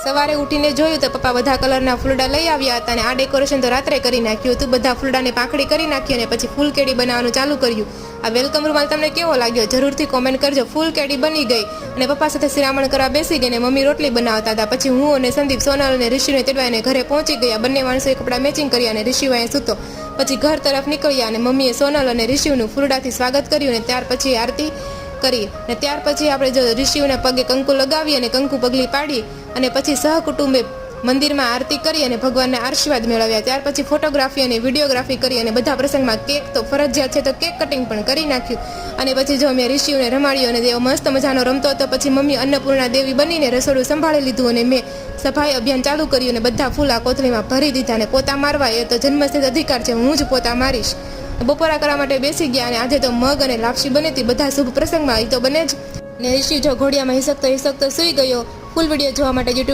સવારે ઉઠીને જોયું તો પપ્પા બધા કલરના ફૂલડા લઈ આવ્યા હતા અને આ ડેકોરેશન તો રાત્રે કરી નાખ્યું હતું. બધા ફૂલડાને પાંખડી કરી નાખી અને પછી ફૂલ કેડી બનાવવાનું ચાલુ કર્યું. આ વેલકમ રૂમાલ તમને કેવો લાગ્યો જરૂરથી કોમેન્ટ કરજો. ફૂલ કેડી બની ગઈ અને પપ્પા સાથે શિરામણ કરવા બેસી ગઈ અને મમ્મી રોટલી બનાવતા હતા. પછી હું અને સંદીપ, સોનલ અને ઋષિને તેડવાઈને ઘરે પહોંચી ગયા. બંને માણસોએ કપડાં મેચિંગ કર્યા અને ઋષિ વાંહે સૂતો. પછી ઘર તરફ નીકળ્યા અને મમ્મીએ સોનલ અને ઋષિનું ફૂલડાથી સ્વાગત કર્યું અને ત્યાર પછી આરતી કરી. અને ત્યાર પછી આપણે જો ઋષિઓના પગે કંકુ લગાવી અને કંકુ પગલી પાડી અને પછી સહકુટુંબે મંદિરમાં આરતી કરી અને ભગવાનના આશીર્વાદ મેળવ્યા. ત્યાર પછી ફોટોગ્રાફી અને વિડીયોગ્રાફી કરી અને બધા પ્રસંગમાં કેક તો ફરજિયાત છે તો કેક કટિંગ પણ કરી નાખ્યું. અને પછી જો મેં ઋષિઓને રમાડ્યો અને તેઓ મસ્ત મજાનો રમતો હતો. પછી મમ્મી અન્નપૂર્ણા દેવી બનીને રસોડું સંભાળી લીધું અને મેં સફાઈ અભિયાન ચાલુ કર્યું અને બધા ફૂલા કોથળીમાં ભરી દીધા. અને પોતા મારવા એ તો જન્મસિદ્ધ અધિકાર છે, હું જ પોતા મારીશ. બપોરા કરવા માટે બેસી ગયા અને આજે તો મગ અને લાપસી બની હતી. બધા શુભ પ્રસંગમાં એ તો બને જ. ને ઋષિ જો ઘોડિયામાં હિસકતો સૂઈ ગયો. ફૂલ વિડીયો જોવા માટે YouTube